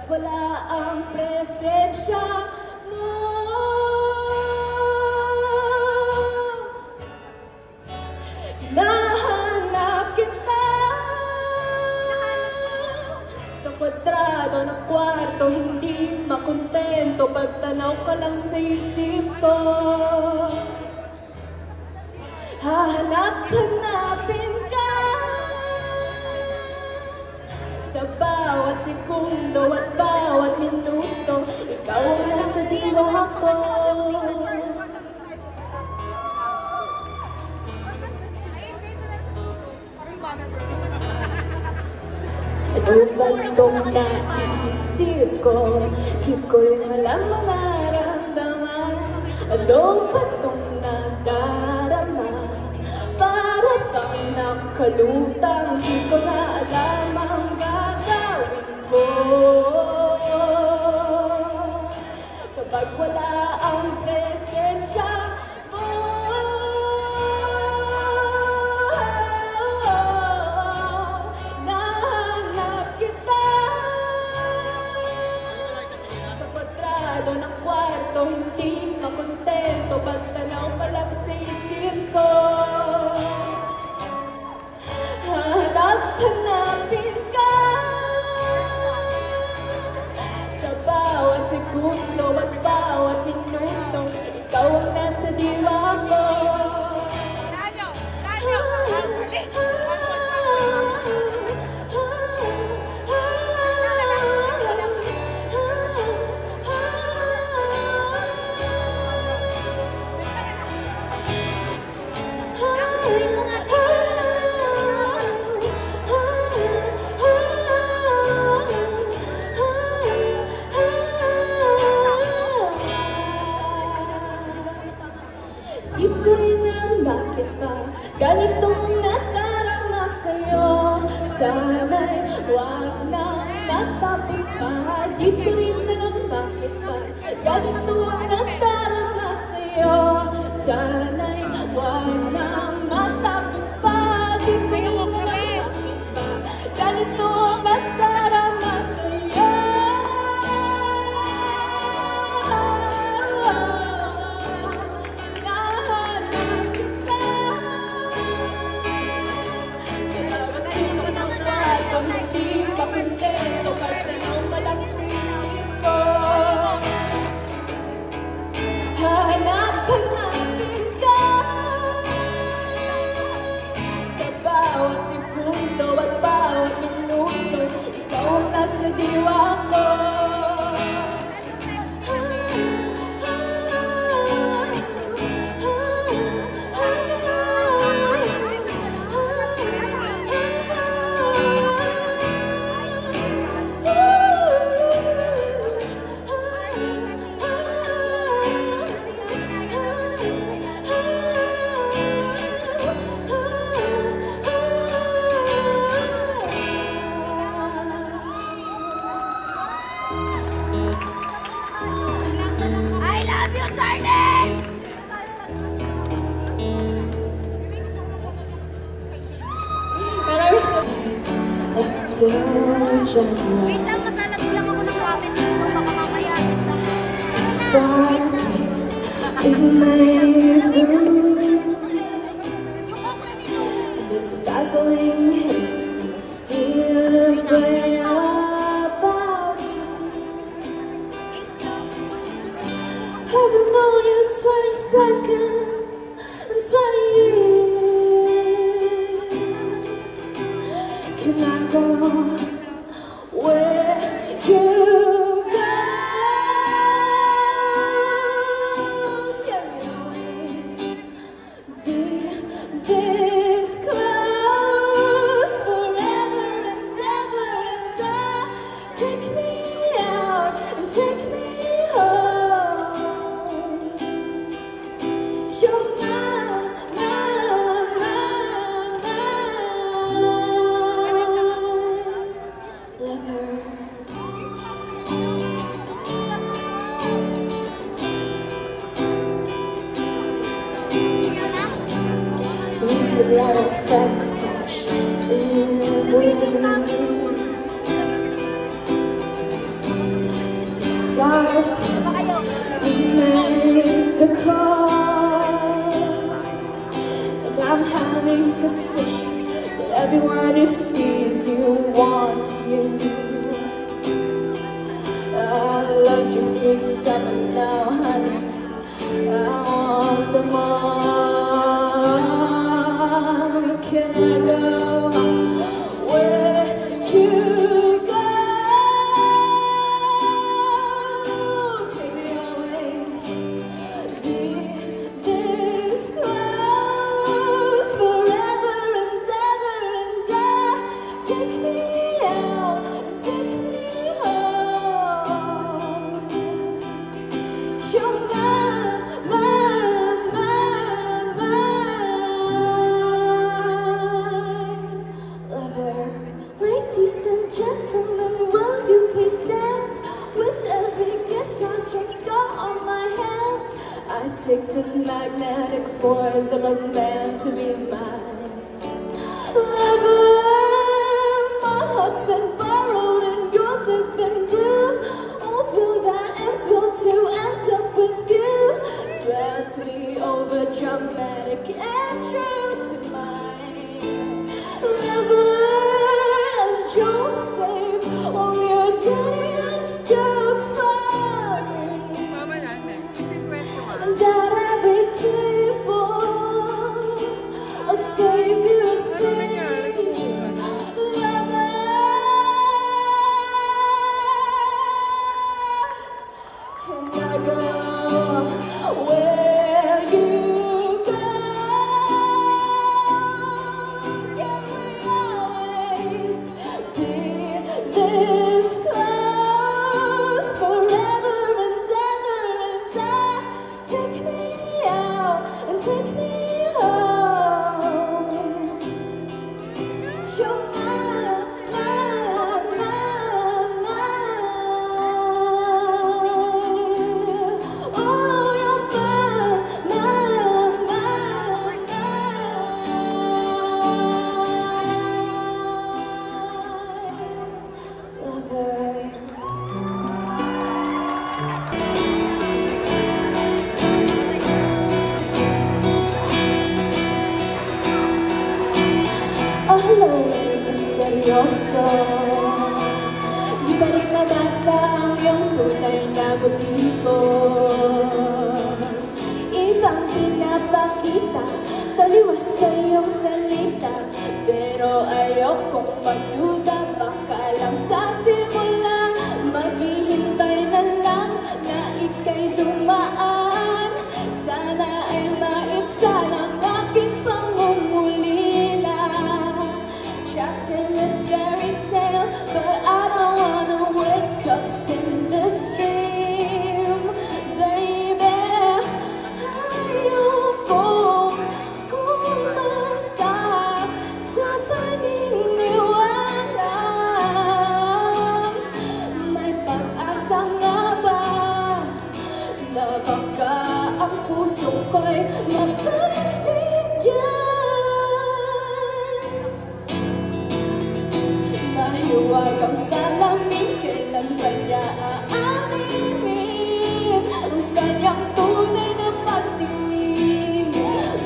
wala ang presensya mo. Hinahanap kita sa kwadrado ng kwarto, hindi makontento pagtanaw ka lang sa isip ko. Hahanap-hanapin ka sa bawat segundo at bawat minuto. Ikaw ang nasa diwa ko. Ano ba itong naisip ko? Di ko rin alam ang nararamdaman. Ano ba itong nadarama? Para bang nakalutang, di ko na alam ang gagawin ko. Kapag wala ang presensya mo, nahanap kita sa kwadrado ng kwarto, hindi makontento pagtanaw pa lang sa isip ko. Hanap-hanapin ka sa bawat segundo at bawat minuto. Ikaw ang nasa diwa ko. Di ko rin alam bakit ba ganito ang nadarama sa'yo. Sana'y wag na matapos pa. Di ko rin alam bakit ba ganito ang nadarama sa'yo. Sana'y wag na matapos pa. Di ko rin alam bakit ba ganito ang nadarama sa'yo. Hindi pa kontento pagtanaw pa lang sa isip ko. Hanap-hanapin ka sa bawat segundo at bawat minuto. Ikaw ang nasa diwa ko. I love you, darling! Maraming salamat. Wait lang, maglalagay lang ako ng ramen dito. Baka mamaya. In my room, it's a dazzling haze, mysterious way about you. Haven't known you 20 seconds and 20 years. Can I go where you go? Can we always be this close forever and ever and ever? Take me out and take me home. You're a lot of friends crash in the living room. I'm having suspicion that everyone who sees you wants you. I loved you 3 summers now, honey. I want them all. Can I go where you go? Can we always be this close forever and ever and ever? Take me out, take me home. You're my lover. Ladies and gentlemen, will you please stand? With every guitar string scar on my hand, I take this magnetic force of a man to be mine. Lover, my heart's been borrowed and yours has been blue. All's will that ends well to end up with you. Swear to be over dramatic and true to mine. Lover, and you'll save all your dirtiest jokes for me. And at every table, I'll save you a seat. Lover, can I go where you go? Can we always be this close forever and ever and ever? Take me out and take me home. You're oh, hello, misteryoso. Di pa rin nabasa ang iyong tunay na motibo. Ibang pinapakita, taliwas sa iyong salita. Pero ayokong magduda, baka lang sa simula maghihintay na lang na ika'y dumaan. Sana ay maibsan ang aking pangungulila. Trapped in this fairy tale, but I don't wanna wake up in this dream, baby. Ayokong umasa sa paniniwala. May pag-asa nga ba na baka ang puso ko'y mapagbigyan? Mahiwag ang salamin, kailan ba niya aaminin ang kanyang tunay na pagtingin?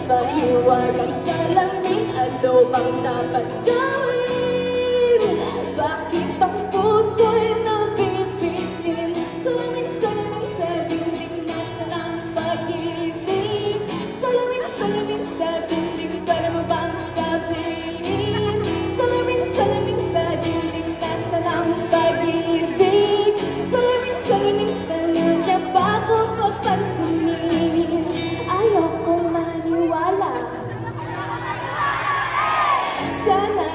Mahiwag ang salamin, ano bang dapat gawin? Bakit ang puso'y nabibitin? Salamin, salamin sa dingding, nasaan ang pag-ibig? Salamin, salamin sa dingding, pwede mo bang sabihin? Salamin, salamin sa dingding, nasaan ang pag-ibig? Salamin, salamin sa lunya, bago papansinin. Ayokong maniwala. Sana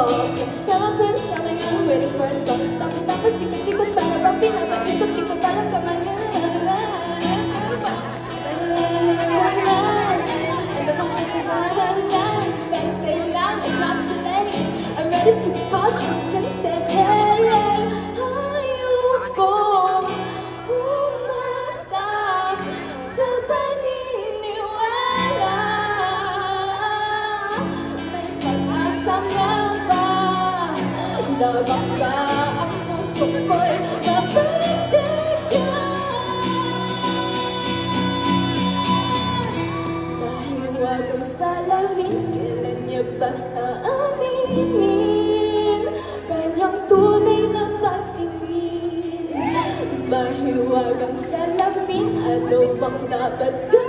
Please tell my prince, charming, I'm waiting for a spot. Tapos sikot-sikot, para ba pinapaikot-ikot talaga malala. Better say it now, it's not too late. I'm ready to call you princess. Hey, ayokong umasa sa paniniwala. May pag-asa nga ba na baka ang puso ko'y mapagdagan? Mahiwagang salamin, kailan niya ba aaminin kanyang tunay na pagtingin? Mahiwagang salamin, ano bang dapat gawin?